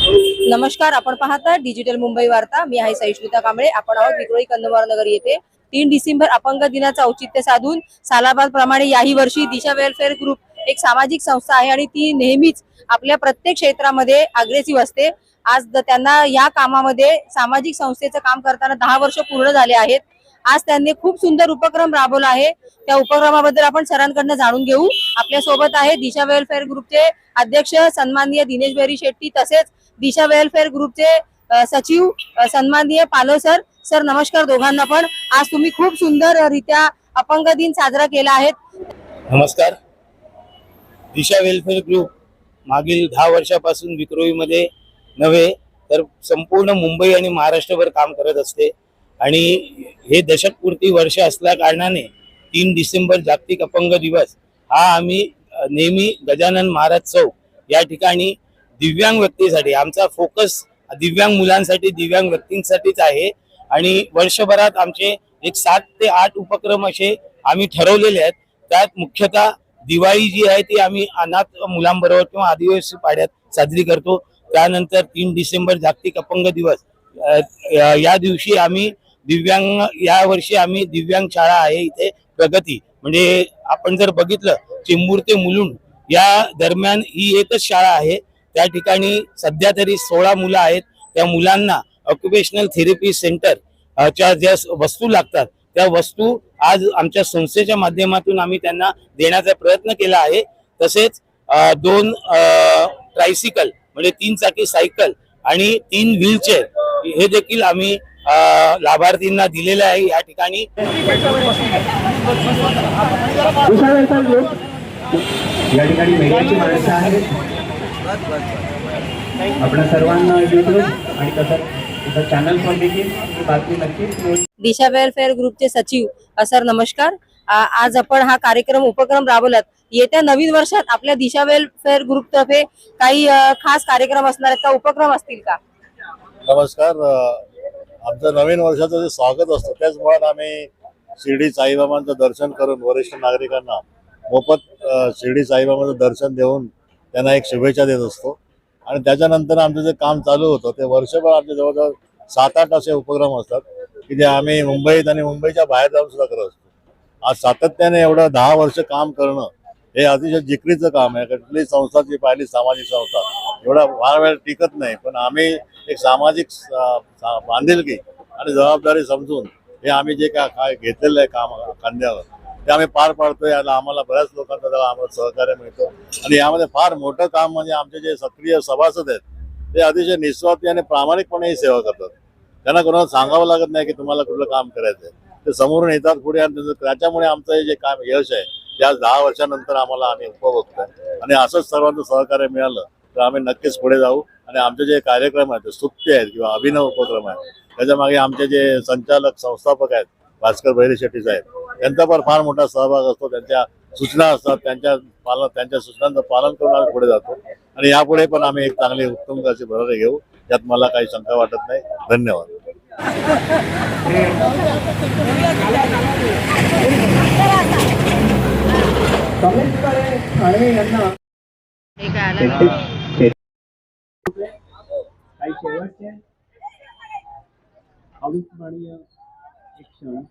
नमस्कार, आपण पाहता डिजिटल मुंबई वार्ता। मी आहे सहिष्णुता कांबळे। आपण आहोत विक्रोळी कंदमार नगर येथे 3 डिसेंबर अपंग दिनाचा औचित्य साधून सालाबाद प्रमाणे याही वर्षी दिशा वेलफेअर ग्रुप एक सामाजिक संस्था आहे आणि ती नेहमीच आपल्या प्रत्येक क्षेत्रामध्ये अग्रेसिव्ह असते। आज त्यांना या कामामध्ये सामाजिक संस्थेचं काम करताना 10 वर्ष पूर्ण झाले आहेत। आज त्यांनी खूप सुंदर उपक्रम राबवला आहे। त्या उपक्रमाबद्दल आपण सरांकडून जाणून घेऊ। आपल्या सोबत आहे दिशा वेलफेअर ग्रुपचे अध्यक्ष सन्माननीय दिनेश बेरी शेट्टी, तसेच दिशा वेलफेअर ग्रुपचे सचिव सन्माननीय पालो सर। सर नमस्कार दोघांना पण। आज तुम्ही खूप सुंदर रित्या अपंग दिन साजरा केला आहे। नमस्कार। दिशा वेलफेअर ग्रुप मागील 10 वर्षापासून विक्रोळीमध्ये नव्हे तर संपूर्ण मुंबई आणि महाराष्ट्रभर काम करत असते आणि हे दशकपूर्ती वर्ष असल्या कारणाने 3 डिसेंबर जागतिक अपंग दिवस हा आम्ही नेहमी गजानन महाराज चौक या ठिकाणी दिव्यांग व्यक्तीसाठी आमचा फोकस दिव्यांग मुलांसाठी दिव्यांग व्यक्तींसाठीच आहे आणि वर्षभरात आमचे एक 7 ते 8 उपक्रम असे आम्ही ठरवलेले आहेत। त्यात मुख्यतः दिवाळी जी आहे ती आम्ही अनाथ मुलांबरोबर किंवा आदिवासी पाड्यात साजरी करतो। त्यानंतर 3 डिसेंबर जागतिक अपंग दिवस या दिवशी आम्ही दिव्यांग या वर्षी आम्ही दिव्यांग शाळा आहे इथे प्रगती म्हणजे आपण जर बघितलं चिंबूर ते मुलुंड या दरम्यान ही एकच शाळा आहे। त्या ठिकाणी सध्या तरी 16 मुलं आहेत। त्या मुलांना ऑक्युपेशनल थेरपी सेंटर च्या ज्या वस्तू लागतात त्या वस्तू आज आमच्या संस्थेच्या माध्यमातून आम्ही त्यांना देण्याचा प्रयत्न केला आहे। तसेच 2 ट्रायसिकल म्हणजे 3 चाकी सायकल आणि 3 व्हीलचेअर हे देखील आम्ही लाभार्थींना दिलेले आहे। या ठिकाणी माणसं आहेत। आपण सर्वांना आणि तसंच चॅनल पण देखील बातमी नक्कीच। दिशा वेलफेअर ग्रुपचे सचिव सर नमस्कार। आज आपण हा उपक्रम राबवलात। येत्या नवीन वर्षात आपल्या दिशा वेलफेअर ग्रुप तर्फे काही खास कार्यक्रम असणार आहेत का, उपक्रम असतील का? नमस्कार। आमचं नवीन वर्षाचं जे स्वागत असतं त्याचमुळे आम्ही शिर्डी साईबाबांचं दर्शन करून वरिष्ठ नागरिकांना मोफत शिर्डी साईबाबांचं दर्शन देऊन त्यांना एक शुभेच्छा देत असतो आणि त्याच्यानंतर आमचं जे काम चालू होतं ते वर्षभर आमचे जवळजवळ 7-8 असे उपक्रम असतात की जे आम्ही मुंबईत आणि मुंबईच्या बाहेर जाऊन सुद्धा करत असतो। आज सातत्याने एवढं 10 वर्ष काम करणं हे अतिशय जिकरीचं काम आहे। कुठलीही संस्था जी पाहिली सामाजिक संस्था एवढा फार वेळ टिकत नाही, पण आम्ही एक सामाजिक बांधिलकी आणि जबाबदारी समजून हे आम्ही जे काय घेतलेलं आहे काम खांद्यावर ते आम्ही पार पाडतोय। याला आम्हाला बऱ्याच लोकांचा त्याला आम्हाला सहकार्य मिळतं आणि यामध्ये फार मोठं काम म्हणजे आमचे जे सक्रिय सभासद आहेत ते अतिशय निस्वार्थी आणि प्रामाणिकपणे ही सेवा करतात। त्यांना कोणाला सांगावं लागत नाही की तुम्हाला कुठलं काम करायचंय, ते समोरून येतात पुढे आणि त्याच्यामुळे आमचं हे जे काम यश आहे त्या 10 वर्षानंतर आम्हाला आम्ही उपभोगतोय आणि असंच सर्वांचं सहकार्य मिळालं तर आम्ही नक्कीच पुढे जाऊ। आणि आमचे जे कार्यक्रम आहेत स्तुत्य आहेत किंवा अभिनव उपक्रम आहेत त्याच्या मागे आमचे जे संचालक संस्थापक आहेत भास्कर बैरी शेट्टी साहेब त्यांचा पण फार मोठा सहभाग असतो। त्यांच्या सूचना असतात, त्यांच्या सूचनांचं पालन करून आम्ही पुढे जातो आणि यापुढे पण आम्ही एक चांगली उत्तम अशी भरारी घेऊ, यात मला काही शंका वाटत नाही। धन्यवाद। अविस्मरणीय एक क्षण।